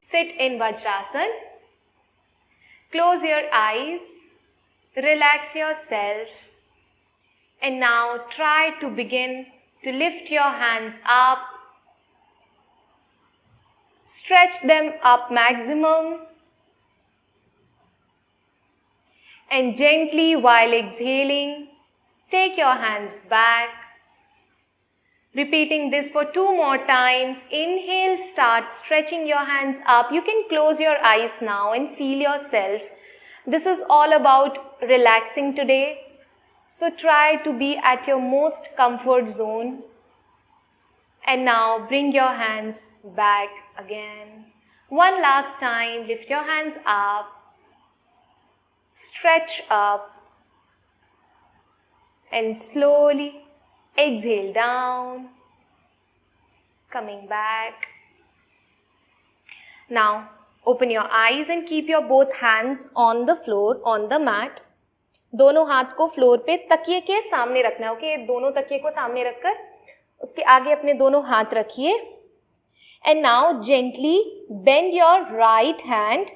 Sit in Vajrasan. Close your eyes. Relax yourself. And now try to begin to lift your hands up. Stretch them up maximum. And gently, while exhaling, take your hands back. Repeating this for 2 more times. Inhale, start stretching your hands up. You can close your eyes now and feel yourself. This is all about relaxing today. So try to be at your most comfort zone. And now bring your hands back again. One last time, lift your hands up. Stretch up. And slowly exhale down, coming back. Now, open your eyes and keep your both hands on the floor, on the mat. दोनों हाथ को floor पे तकिए के सामने रखना है, okay? दोनों तकिए को सामने रखकर उसके आगे अपने दोनों हाथ रखिए. And now gently bend your right hand.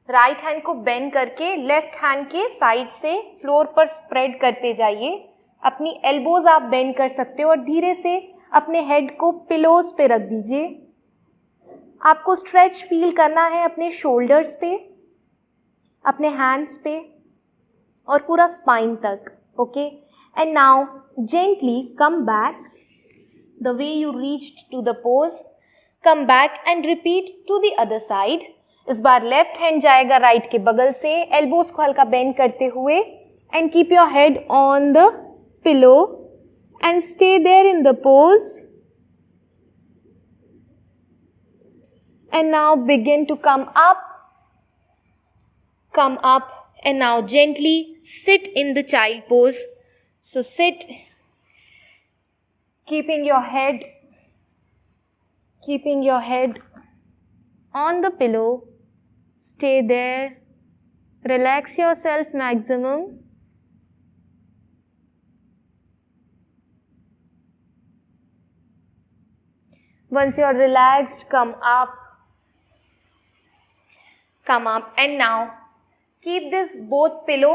Right hand को बेंड करके लेफ्ट हैंड के साइड से फ्लोर पर स्प्रेड करते जाइए. अपनी एल्बोज आप बेंड कर सकते हो और धीरे से अपने हेड को पिलोज पे रख दीजिए. आपको स्ट्रेच फील करना है अपने शोल्डर्स पे, अपने हैंड्स पे और पूरा स्पाइन तक, okay? And now gently come back the way you reached to the pose. Come back and repeat to the other side. इस बार लेफ्ट हैंड जाएगा राइट के बगल से, एल्बोज को हल्का बेंड करते हुए. And keep your head on the pillow and stay there in the pose. And now begin to come up. Come up and now gently sit in the child pose. So sit, keeping your head on the pillow. Stay there. Relax yourself maximum. Once you are relaxed, come up. And now keep this both pillow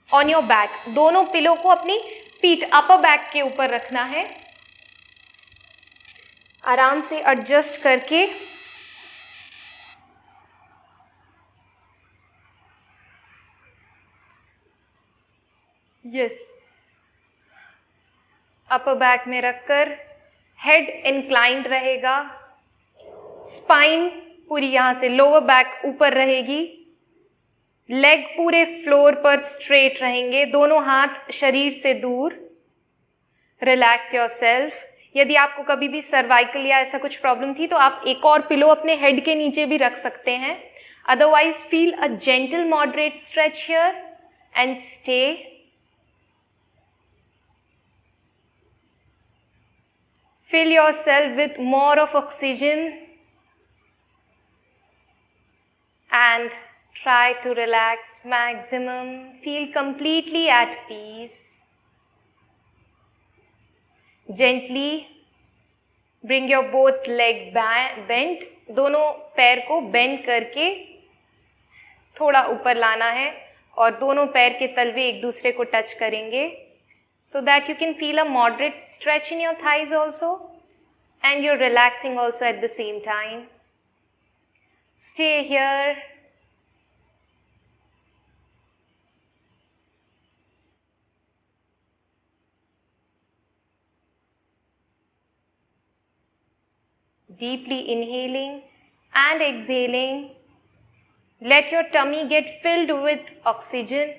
on your back. दोनों pillow को अपनी पीठ upper back के ऊपर रखना है. आराम से एडजस्ट करके अपर बैक में रखकर हेड इंक्लाइंड रहेगा. स्पाइन पूरी यहाँ से लोअर बैक ऊपर रहेगी. लेग पूरे फ्लोर पर स्ट्रेट रहेंगे. दोनों हाथ शरीर से दूर. Relax yourself. यदि आपको कभी भी सर्वाइकल या ऐसा कुछ प्रॉब्लम थी तो आप एक और पिलो अपने हेड के नीचे भी रख सकते हैं. Otherwise feel a gentle moderate stretch here and stay. Fill yourself with more of oxygen and try to relax maximum. Feel completely at peace. Gently bring your both leg bent. दोनों पैर को bend करके थोड़ा ऊपर लाना है और दोनों पैर के तलवे एक दूसरे को टच करेंगे. So that you can feel a moderate stretch in your thighs also and you're relaxing also at the same time. Stay here. Deeply inhaling and exhaling. Let your tummy get filled with oxygen.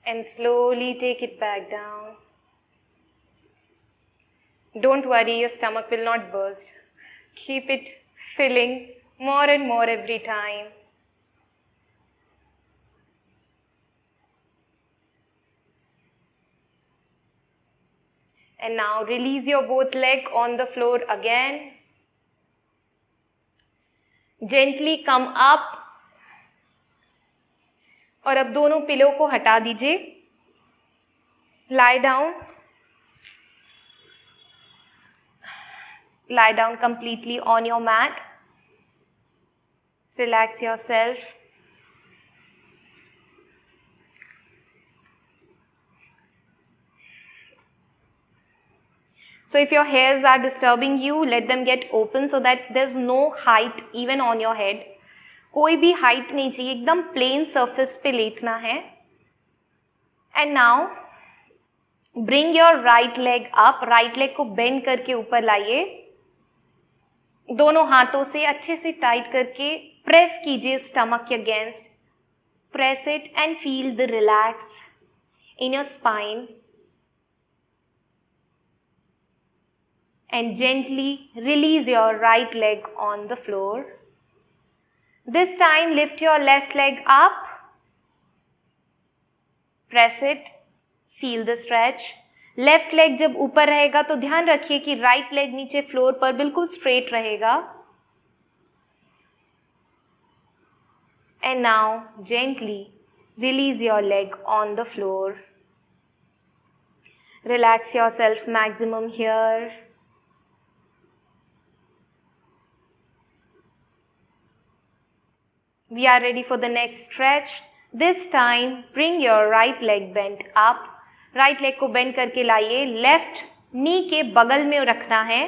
And slowly take it back down. Don't worry, your stomach will not burst. Keep it filling more and more every time. And now release your both leg on the floor again. Gently come up. और अब दोनों pillow को हटा दीजिए. lie down. lie down completely on your mat. Relax yourself. So if your hairs are disturbing you, let them get open so that there's no height even on your head. कोई भी height नहीं चाहिए, एकदम plain surface पे लेटना है. And now bring your right leg up. Right leg को bend करके ऊपर लाइए. दोनों हाथों से अच्छे से टाइट करके प्रेस कीजिए स्टमक के against. Press it and feel the relax in your spine. And gently release your right leg on the floor. This time lift your left leg up. Press it. Feel the stretch. Left leg जब ऊपर रहेगा तो ध्यान रखिए कि right leg नीचे floor पर बिल्कुल स्ट्रेट रहेगा. And now gently release your leg on the floor. Relax yourself maximum here. We are ready for the next stretch. This time bring your right leg bent up. Right leg को bend करके लाइए. Left नी के बगल में रखना है.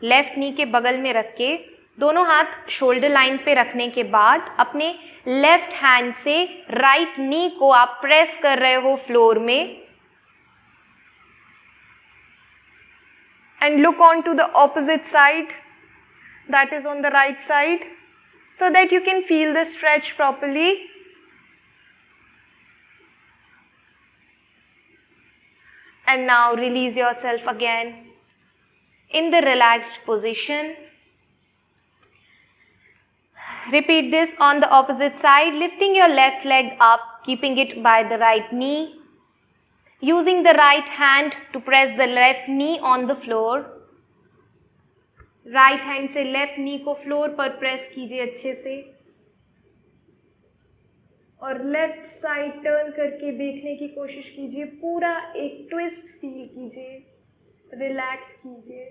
Left नी के बगल में रख के दोनों हाथ शोल्डर लाइन पे रखने के बाद अपने लेफ्ट हैंड से राइट नी को आप प्रेस कर रहे हो फ्लोर में. And look on to the opposite side, that is on the right side, so that you can feel the stretch properly. And now release yourself again in the relaxed position. Repeat this on the opposite side, lifting your left leg up, keeping it by the right knee. Using the right hand to press the left knee on the floor. Right hand से left नी को floor पर press कीजिए अच्छे से और left side turn करके देखने की कोशिश कीजिए. पूरा एक ट्विस्ट फील कीजिए, रिलैक्स कीजिए.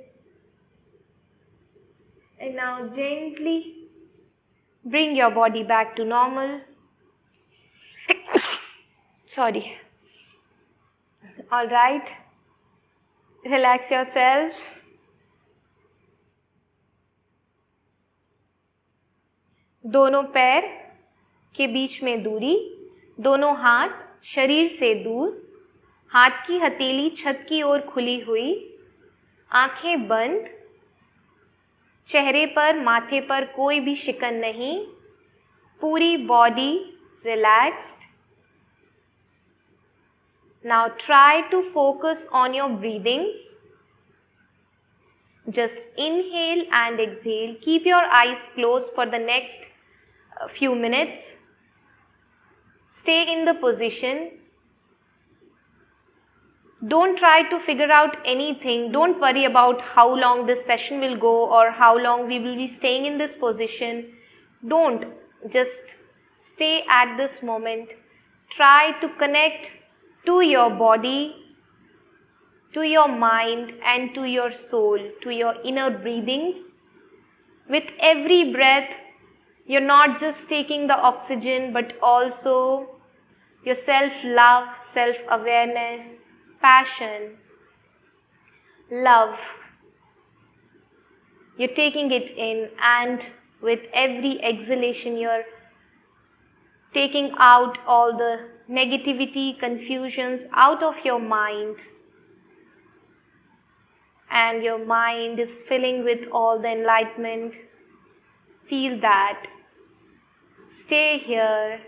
And now gently bring your body back to normal. Sorry. All right, relax yourself. दोनों पैर के बीच में दूरी, दोनों हाथ शरीर से दूर, हाथ की हथेली छत की ओर खुली हुई, आंखें बंद, चेहरे पर माथे पर कोई भी शिकन नहीं, पूरी body relaxed. Now try to focus on your breathings. Just inhale and exhale. Keep your eyes closed for the next few minutes. Stay in the position. Don't try to figure out anything. Don't worry about how long this session will go or how long we will be staying in this position. Don't. Just stay at this moment. Try to connect to your body, to your mind and to your soul, to your inner breathings. With every breath, you're not just taking the oxygen but also your self-love, self-awareness, passion, love. You're taking it in, and with every exhalation, you're taking out all the negativity, confusions out of your mind. And your mind is filling with all the enlightenment. Feel that. Stay here.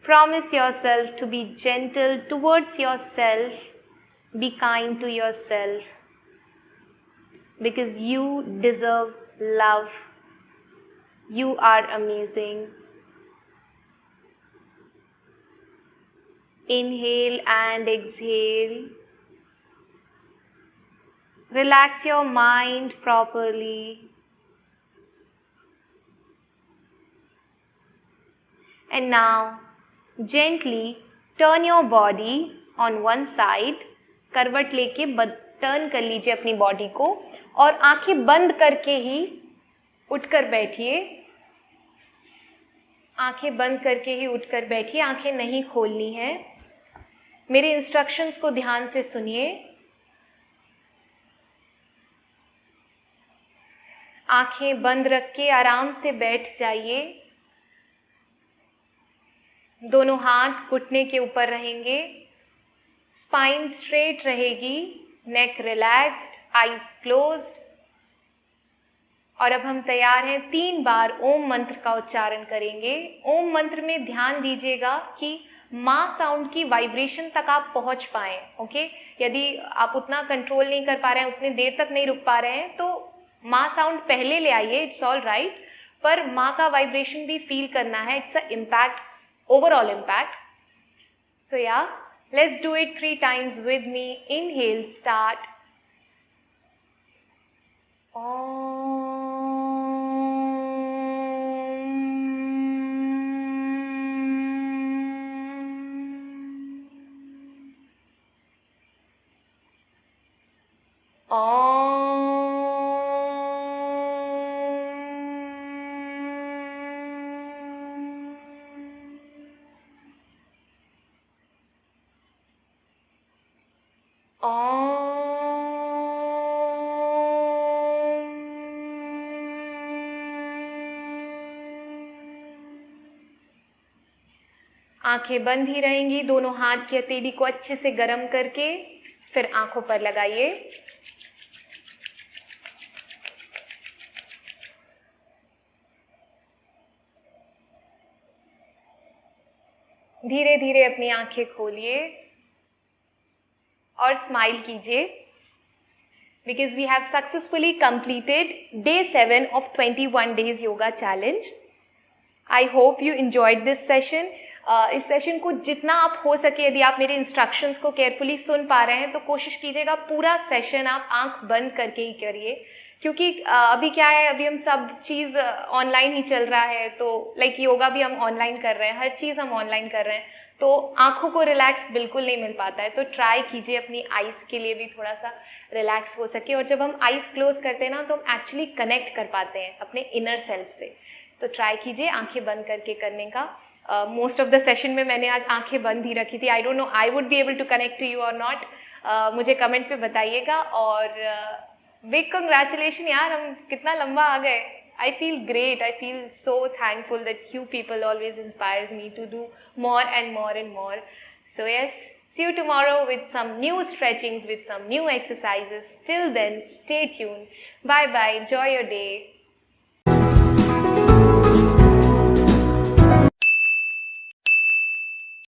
Promise yourself to be gentle towards yourself. Be kind to yourself. Because you deserve love. You are amazing. Inhale and exhale. Relax your mind properly. And now, gently turn your body on one side. करवट लेके turn कर लीजिए अपनी body को और आंखें बंद करके ही उठकर बैठिए। आंखें बंद करके ही उठकर बैठिए, आंखें नहीं खोलनी है। मेरे इंस्ट्रक्शंस को ध्यान से सुनिए। आंखें बंद रख के आराम से बैठ जाइए। दोनों हाथ घुटने के ऊपर रहेंगे, स्पाइन स्ट्रेट रहेगी, नेक रिलैक्स्ड, आईज क्लोज्ड। और अब हम तैयार हैं, 3 बार ओम मंत्र का उच्चारण करेंगे। ओम मंत्र में ध्यान दीजिएगा कि माँ साउंड की वाइब्रेशन तक आप पहुंच पाएं। ओके, यदि आप उतना कंट्रोल नहीं कर पा रहे हैं, उतने देर तक नहीं रुक पा रहे हैं, तो माँ साउंड पहले ले आइए, इट्स ऑल राइट, पर माँ का वाइब्रेशन भी फील करना है। It's a impact, overall impact. So yeah, let's do it 3 times with me. Inhale, start. आंखें बंद ही रहेंगी। दोनों हाथ की हथेली को अच्छे से गर्म करके फिर आंखों पर लगाइए। धीरे धीरे अपनी आंखें खोलिए और स्माइल कीजिए, because we have successfully completed day 7 of 21 days yoga challenge. I hope you enjoyed this session. इस सेशन को जितना आप हो सके, यदि आप मेरे इंस्ट्रक्शंस को केयरफुली सुन पा रहे हैं तो कोशिश कीजिएगा पूरा सेशन आप आंख बंद करके ही करिए, क्योंकि अभी क्या है, अभी हम सब चीज़ ऑनलाइन ही चल रहा है। तो लाइक योगा भी हम ऑनलाइन कर रहे हैं, हर चीज़ हम ऑनलाइन कर रहे हैं, तो आंखों को रिलैक्स बिल्कुल नहीं मिल पाता है। तो ट्राई कीजिए अपनी आइज़ के लिए भी थोड़ा सा रिलैक्स हो सके। और जब हम आइज़ क्लोज करते हैं ना, तो हम एक्चुअली कनेक्ट कर पाते हैं अपने इनर सेल्फ से। तो ट्राई कीजिए आंखें बंद करके करने का। मोस्ट ऑफ द सेशन में मैंने आज आंखें बंद ही रखी थी। I don't know I would be able to connect to you और नॉट। मुझे कमेंट पे बताइएगा। और बिग कंग्रेचुलेशन यार, हम कितना लंबा आ गए। I feel great. I feel so thankful that you people always inspires me to do more and more and more. So yes, see you tomorrow with some new stretchings, with some new exercises. Till then, stay tuned. Bye bye. Enjoy your day.